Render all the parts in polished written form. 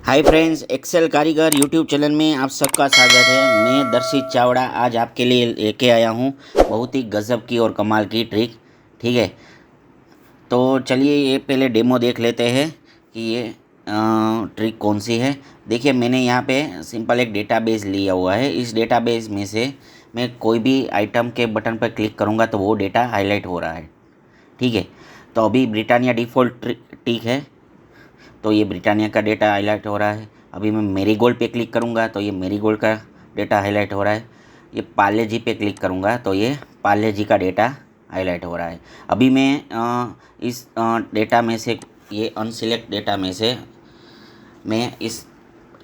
Hi friends, Excel कारीगर YouTube channel में आप सबका स्वागत है। मैं दर्शित चावड़ा आज आपके लिए लेके आया हूँ बहुत ही गज़ब की और कमाल की ट्रिक। ठीक है, तो चलिए ये पहले डेमो देख लेते हैं कि ये ट्रिक कौन सी है। देखिए, मैंने यहाँ पे सिंपल एक डेटाबेस लिया हुआ है। इस डेटाबेस में से मैं कोई भी आइटम के बटन पर क्लिक करूँगा तो वो डेटा हाईलाइट हो रहा है। ठीक है, तो अभी ब्रिटानिया डिफ़ॉल्ट टिक है तो ये ब्रिटानिया का डेटा हाईलाइट हो रहा है। अभी मैं मेरीगोल्ड पे क्लिक करूँगा तो ये मेरीगोल्ड का डेटा हाईलाइट हो रहा है। ये पार्ले जी पे क्लिक करूँगा तो ये पार्ले जी का डेटा हाईलाइट हो रहा है। अभी मैं इस डेटा में से, ये अनसिलेक्ट डेटा में से मैं इस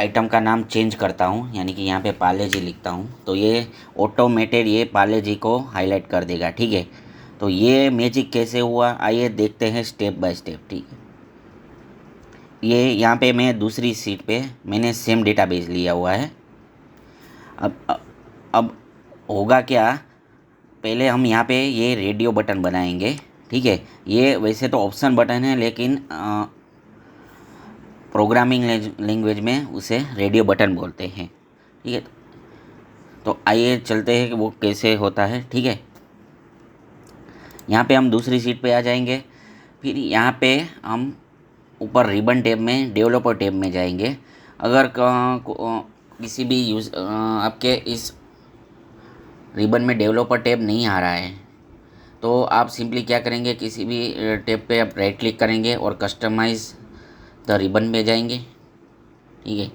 आइटम का नाम चेंज करता हूँ, यानी कि यहाँ पे पार्ले जी लिखता हूँ तो ये ऑटोमेटेड ये पार्ले जी को हाईलाइट कर देगा। ठीक है, तो ये मैजिक कैसे हुआ आइए देखते हैं स्टेप बाय स्टेप। ठीक है, ये यहाँ पे मैं दूसरी सीट पे मैंने सेम डेटाबेस लिया हुआ है। अब होगा क्या, पहले हम यहाँ पे ये रेडियो बटन बनाएंगे। ठीक है, ये वैसे तो ऑप्शन बटन है लेकिन प्रोग्रामिंग लैंग्वेज में उसे रेडियो बटन बोलते हैं। ठीक है, तो आइए चलते हैं कि वो कैसे होता है। ठीक है, यहाँ पे हम दूसरी सीट पे आ जाएंगे। फिर यहाँ पे हम ऊपर रिबन टैब में डेवलपर टैब में जाएंगे। अगर किसी भी आपके इस रिबन में डेवलपर टैब नहीं आ रहा है तो आप सिंपली क्या करेंगे, किसी भी टैब पे आप राइट क्लिक करेंगे और कस्टमाइज़ द रिबन में जाएंगे। ठीक है,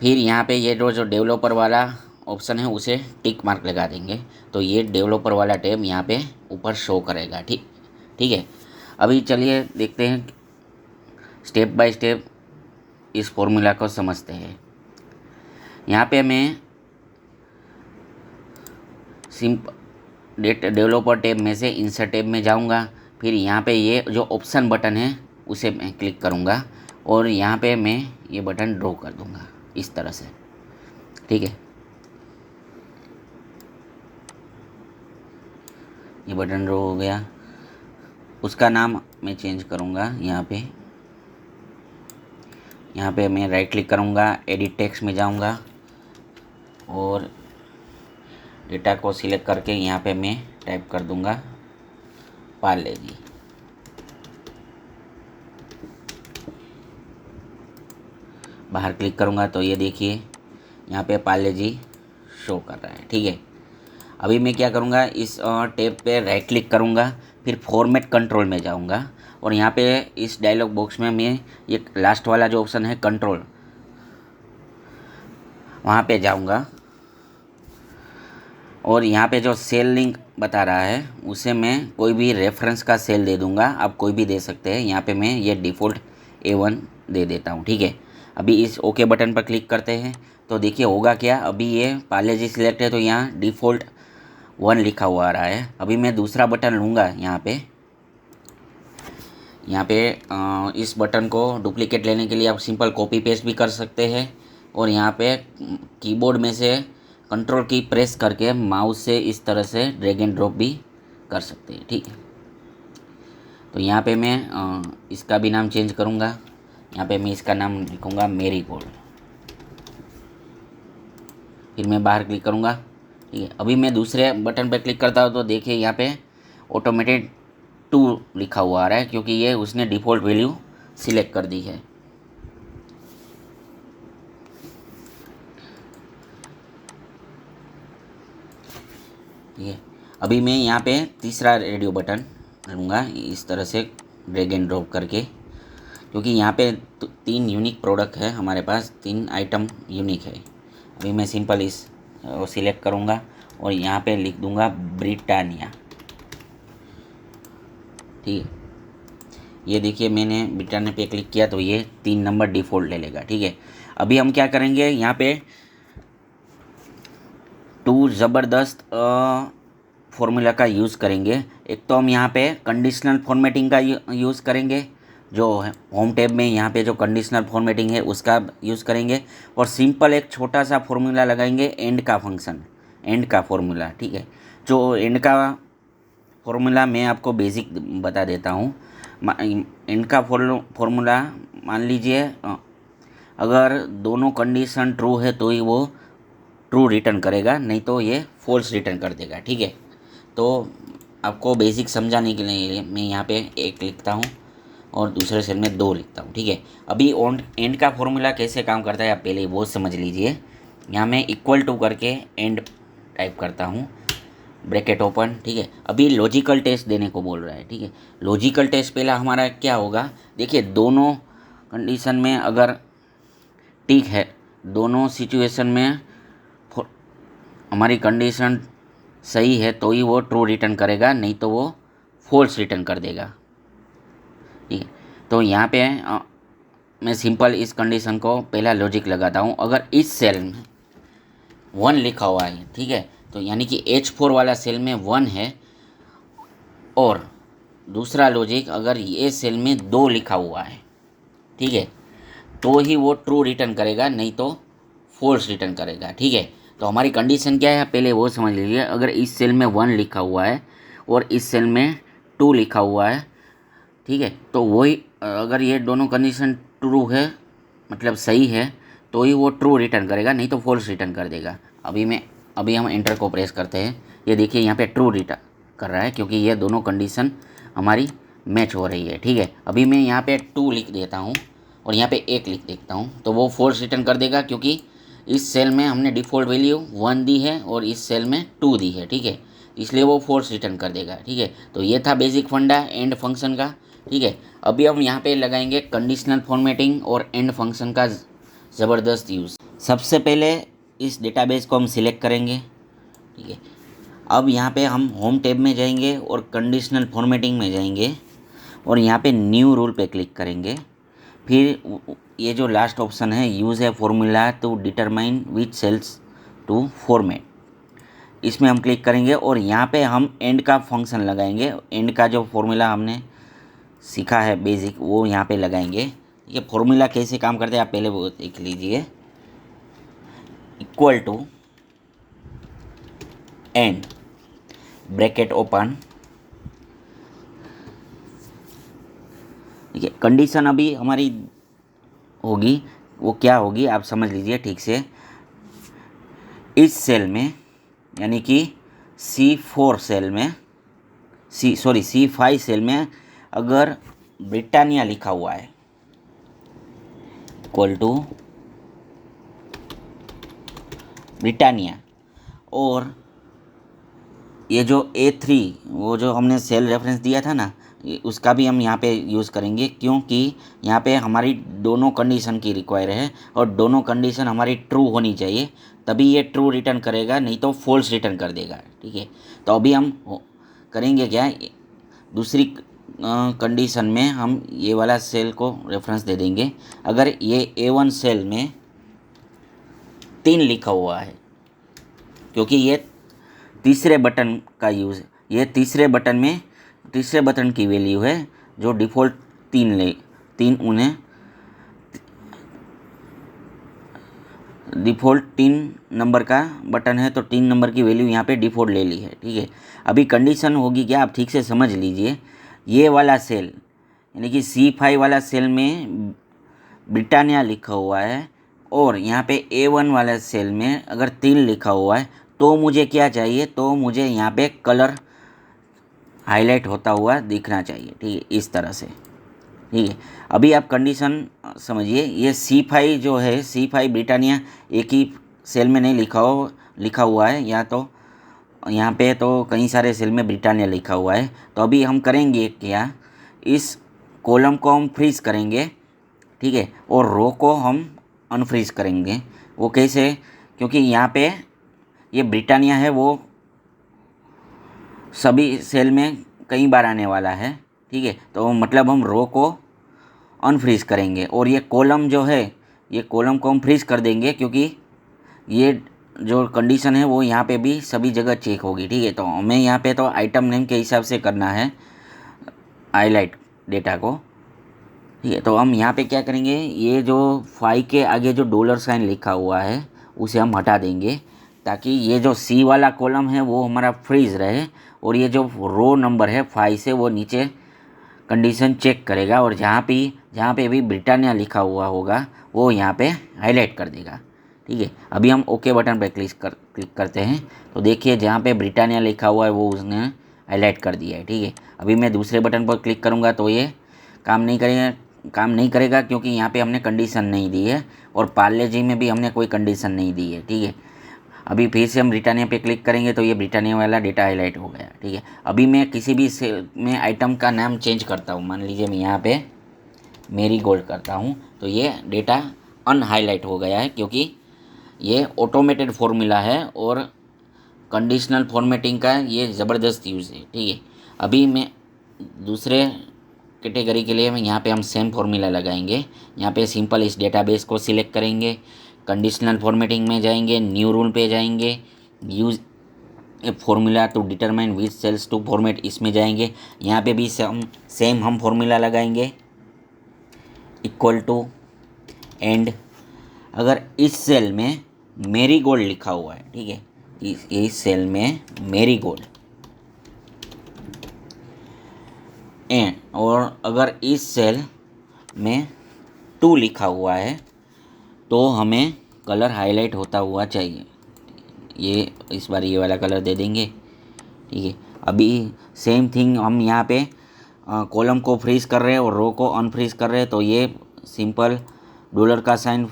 फिर यहाँ पे ये जो डेवलपर वाला ऑप्शन है उसे टिक मार्क लगा देंगे तो ये डेवलपर वाला टैब यहाँ पे ऊपर शो करेगा। ठीक ठीक है, अभी चलिए देखते हैं, स्टेप बाय स्टेप इस फॉर्मूला को समझते हैं। यहाँ पे मैं डेवलपर टैब में से इंसर्ट टैब में जाऊँगा। फिर यहाँ पे ये जो ऑप्शन बटन है उसे मैं क्लिक करूँगा और यहाँ पे मैं ये बटन ड्रॉ कर दूँगा इस तरह से। ठीक है, ये बटन ड्रॉ हो गया। उसका नाम मैं चेंज करूँगा। यहाँ पे मैं राइट क्लिक करूँगा, एडिट टेक्स्ट में जाऊँगा और डेटा को सिलेक्ट करके यहाँ पे मैं टाइप कर दूँगा पार्ले जी। बाहर क्लिक करूँगा तो ये देखिए यहाँ पे पार्ले जी शो कर रहा है। ठीक है, अभी मैं क्या करूँगा, इस टैब पे राइट क्लिक करूँगा, फिर फॉर्मेट कंट्रोल में जाऊँगा और यहाँ पे इस डायलॉग बॉक्स में मैं ये लास्ट वाला जो ऑप्शन है कंट्रोल, वहाँ पे जाऊँगा और यहाँ पे जो सेल लिंक बता रहा है उसे मैं कोई भी रेफरेंस का सेल दे दूँगा। आप कोई भी दे सकते हैं। यहाँ पे मैं ये डिफ़ॉल्ट A1 दे देता हूँ। ठीक है, अभी इस ओके बटन पर क्लिक करते हैं तो देखिए होगा क्या, अभी ये पार्ले जी सिलेक्ट है तो यहाँ डिफ़ॉल्ट 1 लिखा हुआ आ रहा है। अभी मैं दूसरा बटन लूँगा। यहाँ पे इस बटन को डुप्लीकेट लेने के लिए आप सिंपल कॉपी पेस्ट भी कर सकते हैं और यहाँ पे कीबोर्ड में से कंट्रोल की प्रेस करके माउस से इस तरह से ड्रैग एंड ड्रॉप भी कर सकते हैं। ठीक है, तो यहाँ पे मैं इसका भी नाम चेंज करूँगा। यहाँ पे मैं इसका नाम लिखूँगा मेरीगोल्ड। फिर मैं बाहर क्लिक करूँगा। ठीक है, अभी मैं दूसरे बटन पर क्लिक करता हूँ तो देखिए यहाँ पे ऑटोमेटेड 2 लिखा हुआ आ रहा है क्योंकि ये उसने डिफ़ॉल्ट वैल्यू सिलेक्ट कर दी है। ठीक है, अभी मैं यहाँ पे तीसरा रेडियो बटन लूँगा इस तरह से ड्रैग एंड ड्रॉप करके, क्योंकि यहाँ पे 3 यूनिक प्रोडक्ट है हमारे पास, 3 आइटम यूनिक है। अभी मैं सिंपल इस सिलेक्ट करूँगा और यहाँ पे लिख दूँगा ब्रिटानिया। ठीक है, ये देखिए मैंने ब्रिटानिया पे क्लिक किया तो ये 3 नंबर डिफ़ॉल्ट ले लेगा। ठीक है, अभी हम क्या करेंगे, यहाँ पे 2 ज़बरदस्त फॉर्मूला का यूज़ करेंगे। एक तो हम यहाँ पे कंडीशनल फॉर्मेटिंग का यूज़ करेंगे, जो होम टैब में यहाँ पे जो कंडीशनल फॉर्मेटिंग है उसका यूज़ करेंगे और सिंपल एक छोटा सा फॉर्मूला लगाएंगे, एंड का फंक्शन, एंड का फॉर्मूला। ठीक है, जो एंड का फॉर्मूला मैं आपको बेसिक बता देता हूँ। एंड का फॉर्मूला मान लीजिए अगर दोनों कंडीशन ट्रू है तो ही वो ट्रू रिटर्न करेगा, नहीं तो ये फॉल्स रिटर्न कर देगा। ठीक है, तो आपको बेसिक समझाने के लिए मैं यहाँ पे 1 लिखता हूँ और दूसरे सेल में 2 लिखता हूँ। ठीक है, अभी एंड का फॉर्मूला कैसे काम करता है आप पहले वो समझ लीजिए। यहाँ मैं इक्वल टू करके एंड टाइप करता हूँ, ब्रैकेट ओपन। ठीक है, अभी लॉजिकल टेस्ट देने को बोल रहा है। ठीक है, लॉजिकल टेस्ट पहला हमारा क्या होगा, देखिए दोनों कंडीशन में अगर ठीक है, दोनों सिचुएशन में हमारी कंडीशन सही है तो ही वो ट्रू रिटर्न करेगा, नहीं तो वो फॉल्स रिटर्न कर देगा। ठीक है, तो यहाँ पे मैं सिंपल इस कंडीशन को पहला लॉजिक लगाता हूँ। अगर इस सेल में 1 लिखा हुआ है, ठीक है, तो यानी कि H4 वाला सेल में 1 है, और दूसरा लॉजिक अगर ये सेल में 2 लिखा हुआ है, ठीक है, तो ही वो ट्रू रिटर्न करेगा, नहीं तो फॉल्स रिटर्न करेगा। ठीक है, तो हमारी कंडीशन क्या है पहले वो समझ लीजिए। अगर इस सेल में 1 लिखा हुआ है और इस सेल में 2 लिखा हुआ है, ठीक है, तो वही अगर ये दोनों कंडीशन ट्रू है मतलब सही है तो ही वो ट्रू रिटर्न करेगा, नहीं तो फॉल्स रिटर्न कर देगा। अभी हम एंटर को प्रेस करते हैं, ये देखिए यहाँ पे ट्रू रिटर्न कर रहा है क्योंकि ये दोनों कंडीशन हमारी मैच हो रही है। ठीक है, अभी मैं यहाँ पे 2 लिख देता हूँ और यहाँ पे 1 लिख देता हूँ, तो वो फॉल्स रिटर्न कर देगा क्योंकि इस सेल में हमने डिफ़ॉल्ट वैल्यू 1 दी है और इस सेल में 2 दी है। ठीक है, इसलिए वो फॉल्स रिटर्न कर देगा। ठीक है, तो ये था बेसिक फंडा एंड फंक्शन का। ठीक है, अभी हम यहाँ पे लगाएंगे कंडीशनल फॉर्मेटिंग और एंड फंक्शन का ज़बरदस्त यूज़। सबसे पहले इस डेटाबेस को हम सिलेक्ट करेंगे। ठीक है, अब यहाँ पे हम होम टैब में जाएंगे और कंडीशनल फॉर्मेटिंग में जाएंगे और यहाँ पे न्यू रूल पे क्लिक करेंगे। फिर ये जो लास्ट ऑप्शन है use a formula to determine which cells to format, इसमें हम क्लिक करेंगे और यहाँ पे हम एंड का फंक्शन लगाएंगे। एंड का जो फॉर्मूला हमने सीखा है बेसिक वो यहाँ पे लगाएंगे। ये फॉर्मूला कैसे काम करते हैं आप पहले वो देख लीजिए। Equal to and bracket open, ठीक है, कंडीशन अभी हमारी होगी वो क्या होगी आप समझ लीजिए ठीक से। इस सेल में यानी कि C4 सेल में C5 सेल में अगर ब्रिटानिया लिखा हुआ है इक्वल टू ब्रिटानिया, और ये जो A3 वो जो हमने सेल रेफरेंस दिया था ना उसका भी हम यहाँ पे यूज़ करेंगे क्योंकि यहाँ पे हमारी दोनों कंडीशन की रिक्वायर है और दोनों कंडीशन हमारी ट्रू होनी चाहिए, तभी ये ट्रू रिटर्न करेगा, नहीं तो फॉल्स रिटर्न कर देगा। ठीक है, तो अभी हम करेंगे क्या, दूसरी कंडीशन में हम ये वाला सेल को रेफरेंस दे देंगे। अगर ये A1 सेल में 3 लिखा हुआ है क्योंकि ये तीसरे बटन का यूज़, ये तीसरे बटन की वैल्यू है जो डिफ़ॉल्ट 3 उन्हें डिफ़ॉल्ट 3 नंबर का बटन है तो 3 नंबर की वैल्यू यहाँ पे डिफ़ॉल्ट ले ली है। ठीक है, अभी कंडीशन होगी क्या आप ठीक से समझ लीजिए। ये वाला सेल यानी कि C5 वाला सेल में ब्रिटानिया लिखा हुआ है और यहाँ पे A1 वाला सेल में अगर 3 लिखा हुआ है तो मुझे क्या चाहिए, तो मुझे यहाँ पे कलर हाईलाइट होता हुआ दिखना चाहिए। ठीक है, इस तरह से। ठीक है, अभी आप कंडीशन समझिए। ये C5 जो है C5 ब्रिटानिया एक ही सेल में नहीं लिखा हुआ है, या तो यहाँ पे तो कई सारे सेल में ब्रिटानिया लिखा हुआ है। तो अभी हम करेंगे क्या, इस कॉलम को हम फ्रीज करेंगे, ठीक है, और रो को हम अनफ्रीज करेंगे। वो कैसे, क्योंकि यहाँ पे ये ब्रिटानिया है वो सभी सेल में कई बार आने वाला है। ठीक है, तो मतलब हम रो को अनफ्रीज करेंगे और ये कॉलम जो है ये कॉलम को हम फ्रीज कर देंगे क्योंकि ये जो कंडीशन है वो यहाँ पे भी सभी जगह चेक होगी। ठीक है, तो हमें यहाँ पे तो आइटम नेम के हिसाब से करना है हाईलाइट डेटा को। ठीक है, तो हम यहाँ पे क्या करेंगे, ये जो 5 के आगे जो डॉलर साइन लिखा हुआ है उसे हम हटा देंगे ताकि ये जो C वाला कॉलम है वो हमारा फ्रीज रहे और ये जो रो नंबर है 5 से वो नीचे कंडीशन चेक करेगा और जहाँ पे भी ब्रिटानिया लिखा हुआ होगा वो यहाँ पे हाईलाइट कर देगा। ठीक है, अभी हम ओके बटन पर क्लिक करते हैं तो देखिए जहाँ पे ब्रिटानिया लिखा हुआ है वो उसने हाईलाइट कर दिया है। ठीक है, अभी मैं दूसरे बटन पर क्लिक करूँगा तो ये काम नहीं करेगा क्योंकि यहाँ पे हमने कंडीशन नहीं दी है और पार्ले जी में भी हमने कोई कंडीशन नहीं दी है। ठीक है, अभी फिर से हम ब्रिटानिया पे क्लिक करेंगे तो ये ब्रिटानिया वाला डेटा हाईलाइट हो गया। ठीक है, अभी मैं किसी भी सेल में आइटम का नाम चेंज करता हूँ, मान लीजिए मैं यहाँ पे मेरी गोल्ड करता हूँ तो ये डेटा अनहाईलाइट हो गया है क्योंकि ये ऑटोमेटेड फॉर्मूला है और कंडीशनल फॉर्मेटिंग का ये ज़बरदस्त यूज़ है। ठीक है, अभी मैं दूसरे कैटेगरी के लिए यहाँ पे हम सेम फॉर्मूला लगाएंगे। यहाँ पे सिंपल इस डेटाबेस को सिलेक्ट करेंगे, कंडीशनल फॉर्मेटिंग में जाएंगे, न्यू रूल पे जाएंगे, use a formula to determine which cells to format, इसमें जाएंगे। यहाँ पे भी सेम हम फॉर्मूला लगाएंगे इक्वल टू एंड अगर इस सेल में मेरी गोल्ड लिखा हुआ है, ठीक है, इस सेल में मेरी गोल्ड एंड और अगर इस सेल में 2 लिखा हुआ है तो हमें कलर हाईलाइट होता हुआ चाहिए। ये इस बार ये वाला कलर दे देंगे। ठीक है, अभी सेम थिंग हम यहाँ पे कॉलम को फ्रीज कर रहे हैं और रो को अनफ्रीज कर रहे हैं तो ये सिंपल डॉलर का साइन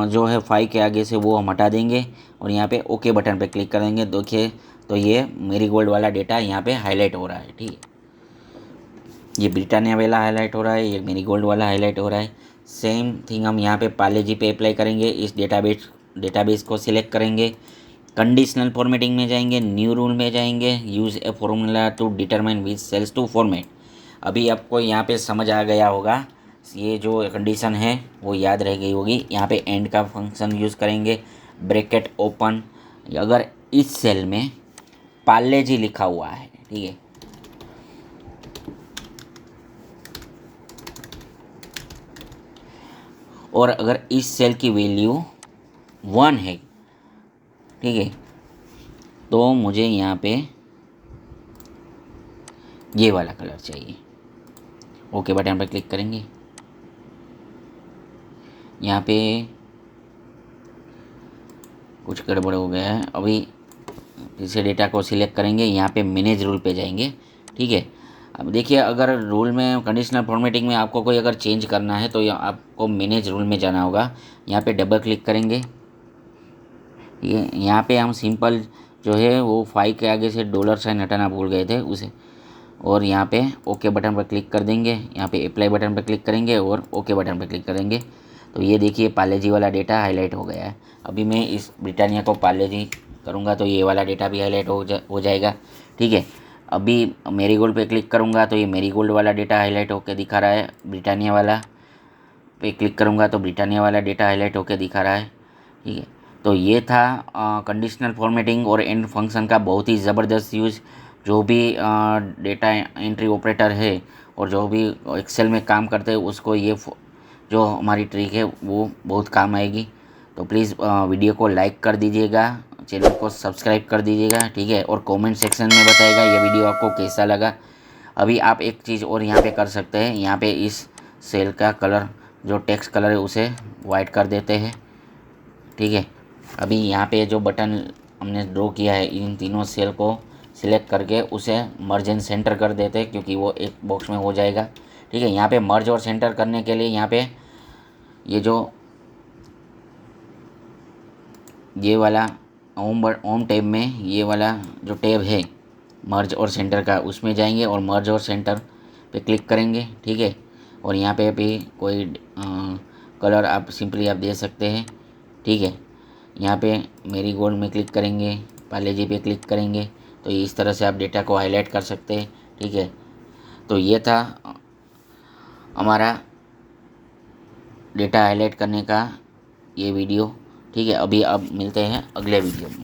जो है 5 के आगे से वो हम हटा देंगे और यहाँ पे ओके बटन पे क्लिक करेंगे। देखिए तो ये मेरी गोल्ड वाला डेटा यहाँ पे हाईलाइट हो रहा है। ठीक है, ये ब्रिटानिया वाला हाईलाइट हो रहा है, ये मेरी गोल्ड वाला हाईलाइट हो रहा है। सेम थिंग हम यहाँ पे पार्ले जी पे अप्लाई करेंगे। इस डेटाबेस को सिलेक्ट करेंगे, कंडीशनल फॉर्मेटिंग में जाएंगे, न्यू रूल में जाएंगे, use a formula to determine which cells to format. अभी आपको यहाँ पे समझ आ गया होगा, ये जो कंडीशन है वो याद रह गई होगी। यहाँ पे एंड का फंक्शन यूज़ करेंगे, ब्रैकेट ओपन, अगर इस सेल में पार्ले जी लिखा हुआ है, ठीक है, और अगर इस सेल की वैल्यू 1 है, ठीक है, तो मुझे यहाँ पे ये वाला कलर चाहिए। ओके बटन पर क्लिक करेंगे, यहाँ पे कुछ गड़बड़ हो गया है। अभी फिर से डेटा को सिलेक्ट करेंगे, यहाँ पे मैनेज रूल पे जाएंगे। ठीक है, अब देखिए अगर रूल में कंडीशनल फॉर्मेटिंग में आपको कोई अगर चेंज करना है तो आपको मैनेज रूल में जाना होगा। यहाँ पे डबल क्लिक करेंगे, ये यहाँ पे हम सिंपल जो है वो 5 के आगे से डॉलर साइन हटाना भूल गए थे उसे, और यहाँ पे ओके बटन पर क्लिक कर देंगे। यहाँ पे अप्लाई बटन पर क्लिक करेंगे और ओके बटन पर क्लिक करेंगे तो ये देखिए पार्ले जी वाला डेटा हाईलाइट हो गया है। अभी मैं इस ब्रिटानिया को पार्ले जी करूँगा तो ये वाला डेटा भी हाईलाइट हो जाएगा। ठीक है, अभी मेरी गोल्ड पे क्लिक करूँगा तो ये मेरी गोल्ड वाला डेटा हाईलाइट होकर दिखा रहा है। ब्रिटानिया वाला पे क्लिक करूँगा तो ब्रिटानिया वाला डेटा हाईलाइट होकर दिखा रहा है। ठीक है, तो ये था कंडीशनल फॉर्मेटिंग और एंड फंक्शन का बहुत ही ज़बरदस्त यूज़। जो भी डेटा एंट्री ऑपरेटर है और जो भी एक्सेल में काम करते हैं उसको ये जो हमारी ट्रिक है वो बहुत काम आएगी। तो प्लीज़ वीडियो को लाइक कर दीजिएगा, चैनल को सब्सक्राइब कर दीजिएगा। ठीक है, और कमेंट सेक्शन में बताइएगा ये वीडियो आपको कैसा लगा। अभी आप एक चीज़ और यहाँ पे कर सकते हैं, यहाँ पे इस सेल का कलर जो टेक्स्ट कलर है उसे वाइट कर देते हैं। ठीक है, अभी यहाँ पे जो बटन हमने ड्रॉ किया है इन तीनों सेल को सिलेक्ट करके उसे मर्ज एंड सेंटर कर देते हैं क्योंकि वो एक बॉक्स में हो जाएगा। ठीक है, यहाँ पे मर्ज और सेंटर करने के लिए यहाँ पे ये जो ये वाला होम टैब में ये वाला जो टैब है मर्ज और सेंटर का उसमें जाएंगे और मर्ज और सेंटर पे क्लिक करेंगे। ठीक है, और यहाँ पे भी कोई कलर आप सिंपली आप दे सकते हैं। ठीक है, यहाँ पे मेरी गोल्ड में क्लिक करेंगे, पार्ले जी पे क्लिक करेंगे तो इस तरह से आप डेटा को हाईलाइट कर सकते हैं। ठीक है, तो ये था हमारा डेटा हाईलाइट करने का ये वीडियो। ठीक है, अभी अब मिलते हैं अगले वीडियो में।